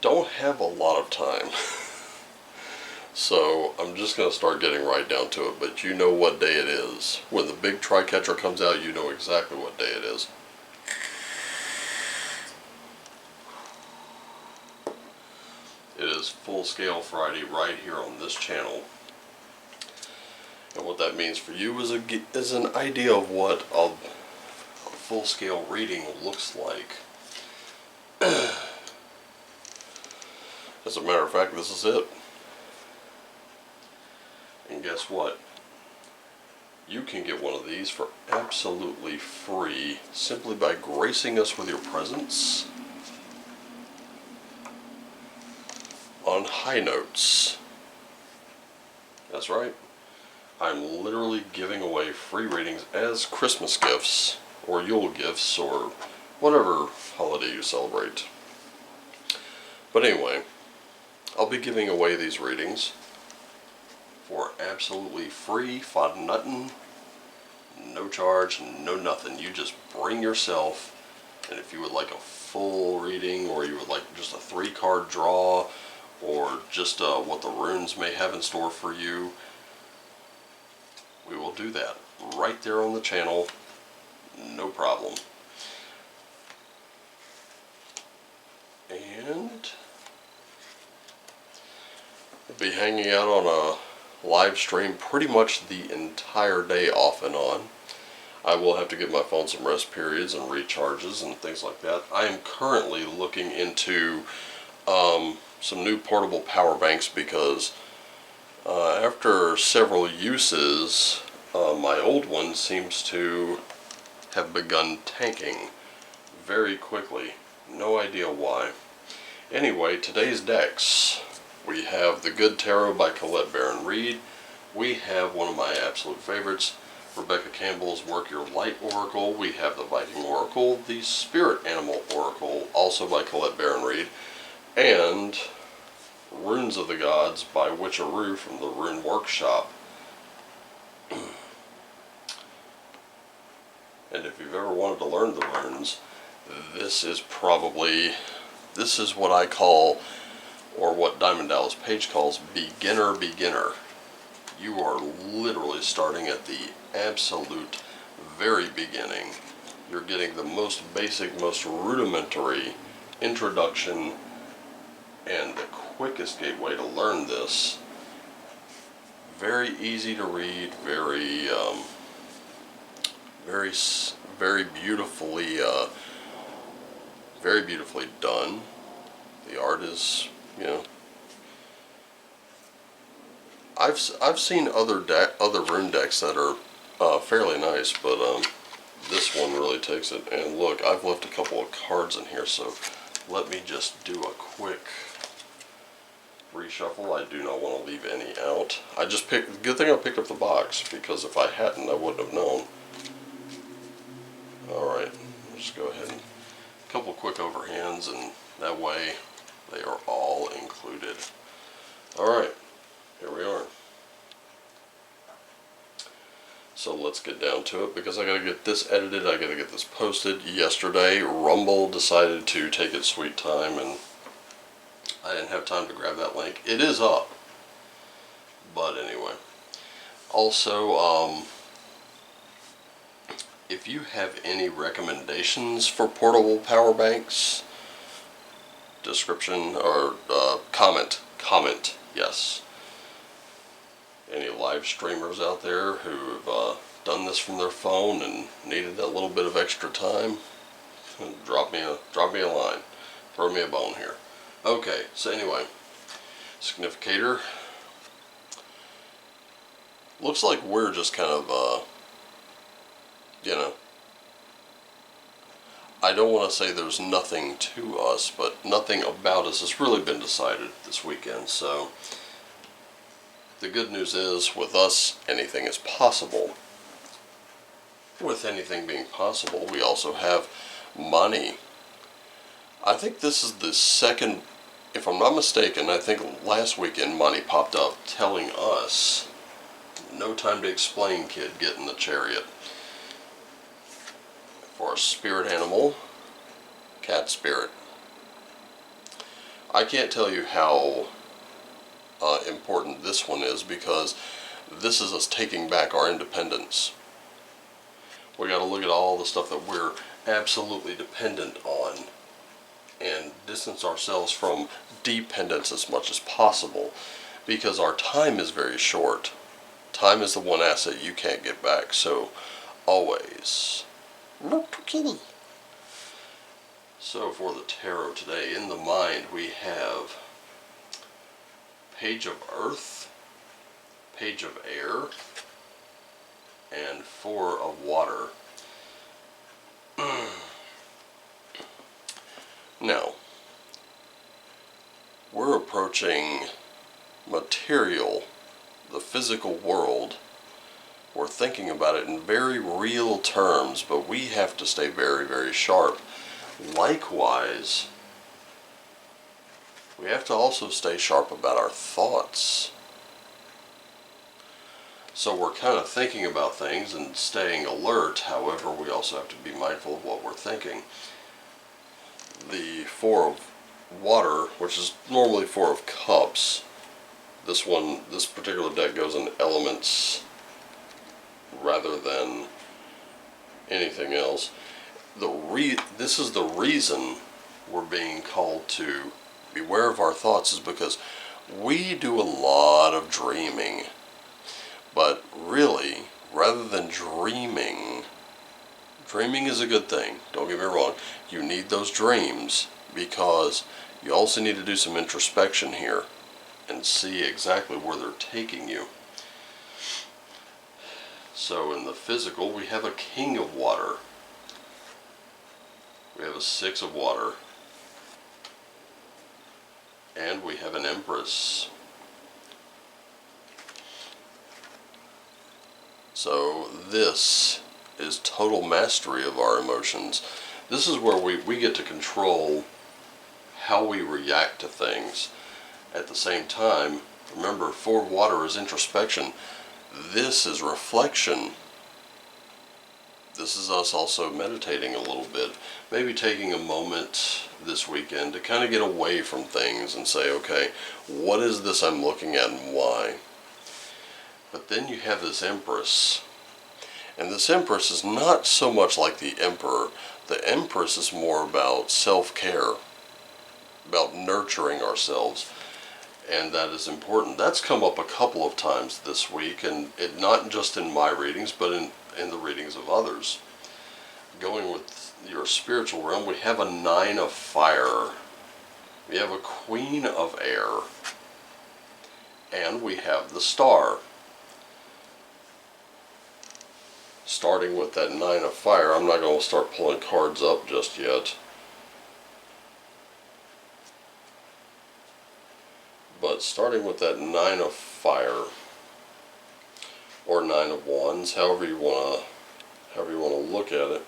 don't have a lot of time. So I'm just going to start getting right down to it, but you know what day it is. When the big tri-catcher comes out, you know exactly what day it is. It is Full Scale Friday right here on this channel. And what that means for you is an idea of what a full-scale reading looks like. As a matter of fact, this is it. And guess what? You can get one of these for absolutely free simply by gracing us with your presence on Hangouts. That's right. I'm literally giving away free readings as Christmas gifts or Yule gifts or whatever holiday you celebrate. But anyway, I'll be giving away these readings for absolutely free, for nothing, no charge, no nothing. You just bring yourself, and if you would like a full reading, or you would like just a 3-card draw, or just what the runes may have in store for you, we will do that right there on the channel, no problem. And we'll be hanging out on a live stream pretty much the entire day off and on. I will have to give my phone some rest periods and recharges and things like that. I am currently looking into some new portable power banks because after several uses, my old one seems to have begun tanking very quickly. No idea why. Anyway, today's decks. We have The Good Tarot by Colette Baron Reed. We have one of my absolute favorites, Rebecca Campbell's Work Your Light Oracle. We have the Viking Oracle, the Spirit Animal Oracle, also by Colette Baron Reed, and Runes of the Gods by Witcharoo from the Rune Workshop. And if you've ever wanted to learn the runes, this is what I call, or what Diamond Dallas Page calls, beginner. You are literally starting at the absolute very beginning. You're getting the most basic, most rudimentary introduction and the quickest gateway to learn this. Very easy to read, very beautifully done. The art is, I've seen other rune decks that are fairly nice, but this one really takes it. And look, I've left a couple of cards in here, so let me just do a quick reshuffle. I do not want to leave any out. Good thing I picked up the box, because if I hadn't, I wouldn't have known. Alright, just go ahead and a couple quick overhands, and that way they are all included. Alright, here we are. So let's get down to it, because I gotta get this edited, I gotta get this posted. Yesterday, Rumble decided to take its sweet time, and I didn't have time to grab that link. It is up, but anyway. Also, if you have any recommendations for portable power banks, description or comment, yes. Any live streamers out there who've done this from their phone and needed that little bit of extra time, drop me a line, throw me a bone here. Okay, so anyway, significator. Looks like we're just kind of I don't want to say there's nothing to us, but nothing about us has really been decided this weekend. So the good news is, with us, anything is possible. With anything being possible, we also have money. I think this is the second, if I'm not mistaken, I think last weekend Money popped up telling us, no time to explain, kid, get in the chariot. For a spirit animal, cat spirit. I can't tell you how important this one is, because this is us taking back our independence. We got to look at all the stuff that we're absolutely dependent on and distance ourselves from dependence as much as possible, because our time is very short. Time is the one asset you can't get back, so always look to kitty. So for the tarot today, in the mind we have Page of Earth, Page of Air, and Four of Water. Now, we're approaching material, the physical world. We're thinking about it in very real terms, but we have to stay very, very sharp. Likewise, we have to also stay sharp about our thoughts. So we're kind of thinking about things and staying alert. However, we also have to be mindful of what we're thinking. The Four of Water, which is normally Four of Cups, this particular deck goes in elements rather than anything else. This is the reason we're being called to beware of our thoughts, is because we do a lot of dreaming. But really, rather than dreaming is a good thing, don't get me wrong. You need those dreams, because you also need to do some introspection here and see exactly where they're taking you. So in the physical, we have a King of Water. We have a Six of Water. And we have an Empress. So this is total mastery of our emotions. This is where we get to control how we react to things. At the same time, remember, Four of Water is introspection. This is reflection. This is us also meditating a little bit. Maybe taking a moment this weekend to kind of get away from things and say, okay, what is this I'm looking at and why? But then you have this Empress. And this Empress is not so much like the Emperor. The Empress is more about self-care, about nurturing ourselves. And that is important. That's come up a couple of times this week, and not just in my readings, but in the readings of others. Going with your spiritual realm, we have a Nine of Fire. We have a Queen of Air. And we have the Star. Starting with that Nine of Fire, I'm not going to start pulling cards up just yet. But starting with that Nine of Fire, or Nine of Wands, however you want to look at it,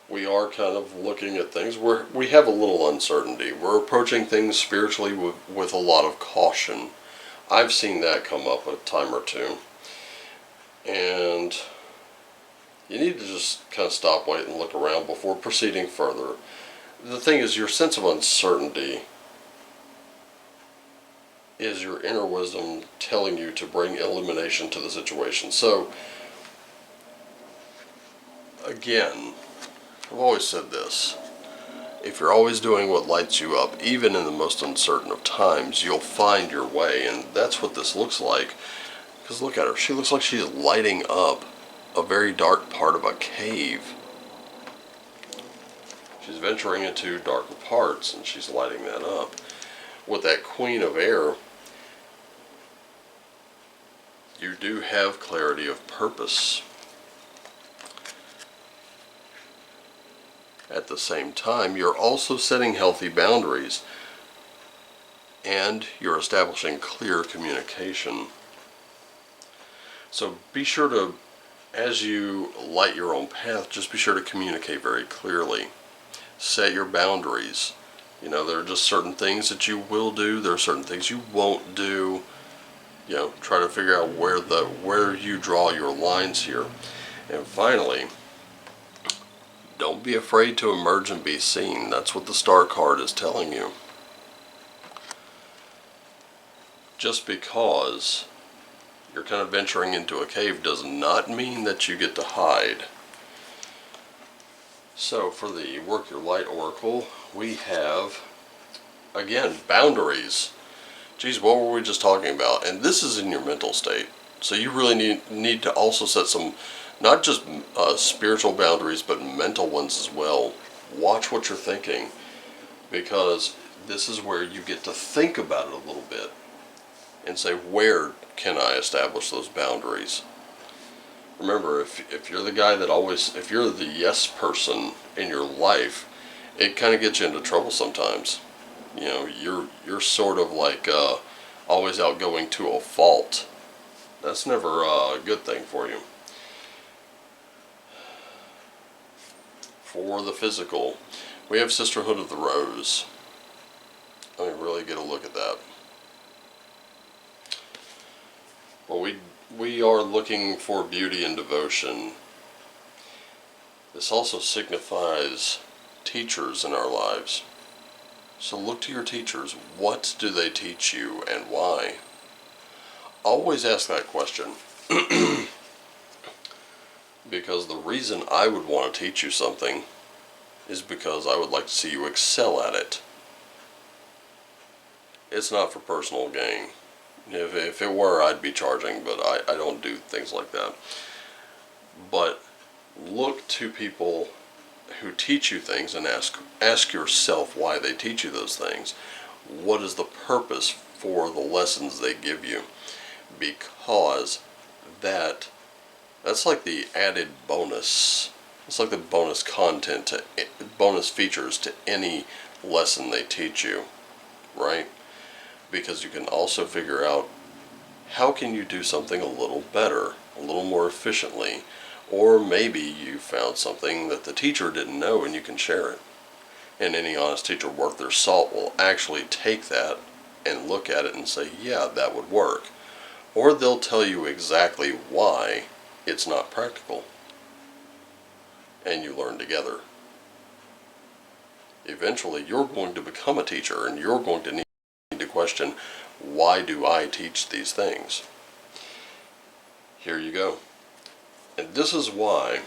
we are kind of looking at things where we have a little uncertainty. We're approaching things spiritually with a lot of caution. I've seen that come up a time or two. And you need to just kind of stop, wait, and look around before proceeding further. The thing is, your sense of uncertainty is your inner wisdom telling you to bring illumination to the situation. So, again, I've always said this. If you're always doing what lights you up, even in the most uncertain of times, you'll find your way. And that's what this looks like. Because look at her. She looks like she's lighting up a very dark part of a cave. She's venturing into darker parts, and she's lighting that up. With that Queen of Air, you do have clarity of purpose. At the same time, you're also setting healthy boundaries, and you're establishing clear communication. So be sure to, as you light your own path, just be sure to communicate very clearly. Set your boundaries. You know, there are just certain things that you will do, there are certain things you won't do. You know, try to figure out where you draw your lines here. And finally, Don't be afraid to emerge and be seen. That's what the star card is telling you. Just because you're kind of venturing into a cave does not mean that you get to hide. So for the Work Your Light Oracle, we have, again, boundaries. Geez, what were we just talking about? And this is in your mental state. So you really need to also set some, not just spiritual boundaries, but mental ones as well. Watch what you're thinking, because this is where you get to think about it a little bit and say, where can I establish those boundaries? Remember, if you're the guy that always, if you're the yes person in your life, it kind of gets you into trouble sometimes. You know, you're sort of like always outgoing to a fault. That's never a good thing for you. For the physical, we have Sisterhood of the Rose. Let me really get a look at that. Well, we are looking for beauty and devotion. This also signifies teachers in our lives. So look to your teachers. What do they teach you and why? Always ask that question. Because the reason I would want to teach you something is because I would like to see you excel at it. It's not for personal gain. If it were, I'd be charging, but I don't do things like that. But look to people who teach you things and ask yourself why they teach you those things. What is the purpose for the lessons they give you? Because that's like the added bonus. It's like the bonus content, bonus features to any lesson they teach you, right? Because you can also figure out how can you do something a little better, a little more efficiently, or maybe you found something that the teacher didn't know and you can share it. And any honest teacher worth their salt will actually take that and look at it and say, yeah, that would work. Or they'll tell you exactly why it's not practical. And you learn together. Eventually, you're going to become a teacher and you're going to need to question, why do I teach these things? Here you go. And this is why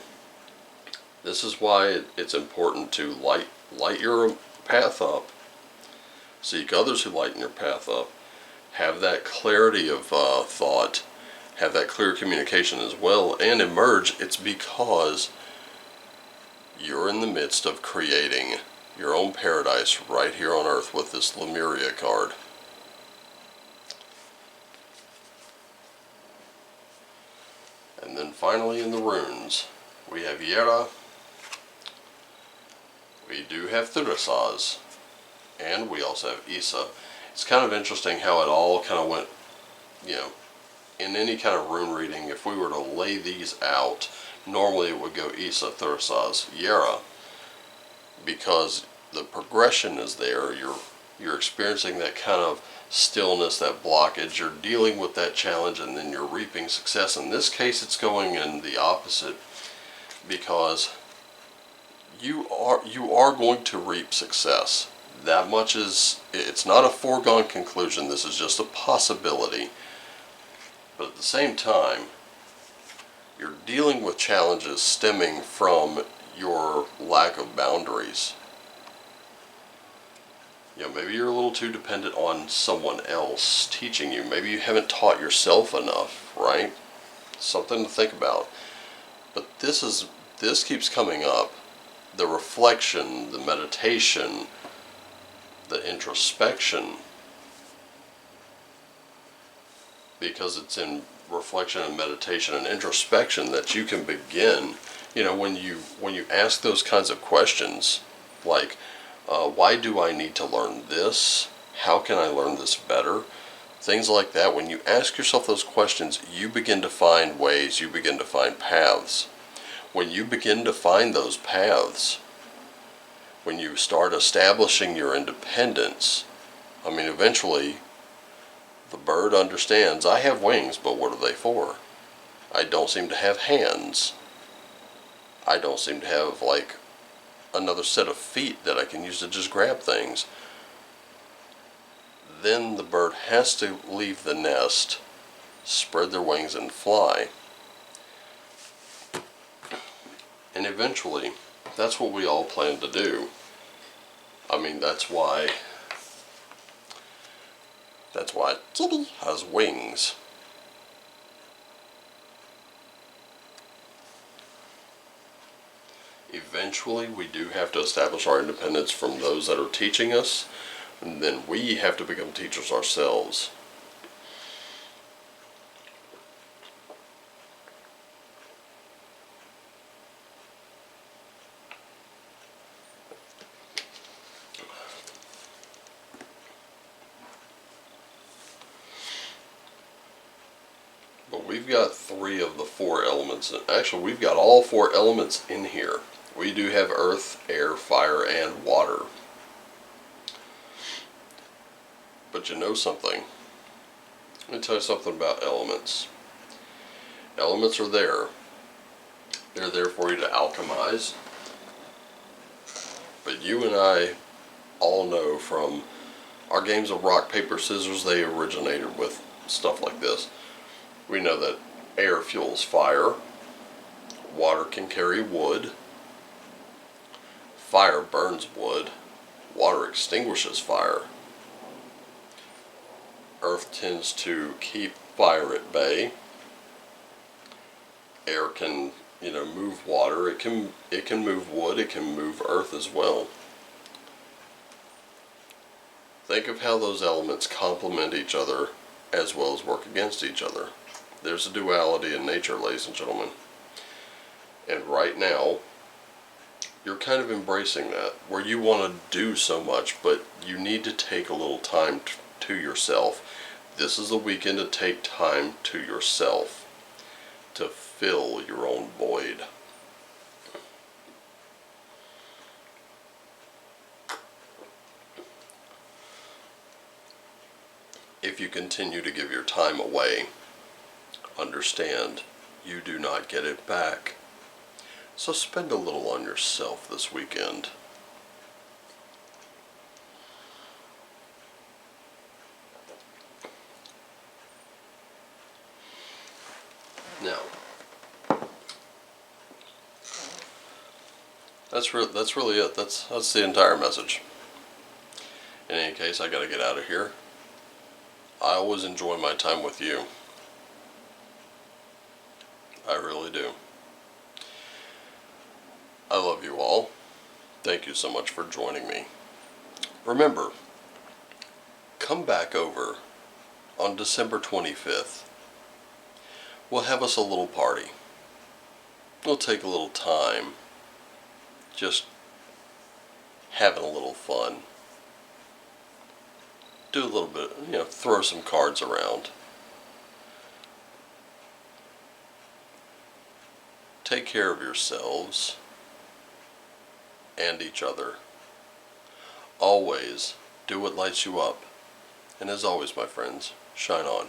it's important to light your path up. Seek others who lighten your path up. Have that clarity of thought. Have that clear communication as well. And emerge. It's because you're in the midst of creating your own paradise right here on Earth with this Lemuria card. And then finally in the runes, we have Yera, we do have Thurisaz, and we also have Isa. It's kind of interesting how it all kind of went, you know, in any kind of rune reading, if we were to lay these out, normally it would go Isa, Thurisaz, Yera, because the progression is there. You're experiencing that kind of stillness, that blockage, you're dealing with that challenge, and then you're reaping success. In this case, it's going in the opposite, because you are going to reap success. That much is, it's not a foregone conclusion. This is just a possibility. But at the same time, you're dealing with challenges stemming from your lack of boundaries. You know, maybe you're a little too dependent on someone else teaching you. Maybe you haven't taught yourself enough, right? Something to think about. But this keeps coming up. The reflection, the meditation, the introspection. Because it's in reflection and meditation and introspection that you can begin. You know, when you ask those kinds of questions, like, why do I need to learn this? How can I learn this better? Things like that. When you ask yourself those questions, you begin to find ways, you begin to find paths. When you begin to find those paths, when you start establishing your independence, I mean, eventually, the bird understands, I have wings, but what are they for? I don't seem to have hands. I don't seem to have, like, another set of feet that I can use to just grab things. Then the bird has to leave the nest, spread their wings, and fly. And eventually, that's what we all plan to do. I mean, that's why Kitty has wings. Eventually, we do have to establish our independence from those that are teaching us, and then we have to become teachers ourselves. But we've got 3 of the 4 elements. Actually, we've got all 4 elements in here. We do have earth, air, fire, and water. But you know something? Let me tell you something about elements. Elements are there. They're there for you to alchemize. But you and I all know from our games of rock, paper, scissors, they originated with stuff like this. We know that air fuels fire, water can carry wood, fire burns wood, water extinguishes fire, earth tends to keep fire at bay, air can, move water, it can move wood, it can move earth as well. Think of how those elements complement each other as well as work against each other. There's a duality in nature, ladies and gentlemen. And right now, you're kind of embracing that, where you want to do so much, but you need to take a little time to yourself. This is the weekend to take time to yourself, to fill your own void. If you continue to give your time away, understand you do not get it back. So spend a little on yourself this weekend. Now, that's really it. That's the entire message. In any case, I gotta get out of here. I always enjoy my time with you. I really do. I love you all. Thank you so much for joining me. Remember, come back over on December 25th. We'll have us a little party. We'll take a little time, just having a little fun. Do a little bit, throw some cards around. Take care of yourselves and each other. Always do what lights you up. And as always, my friends, shine on.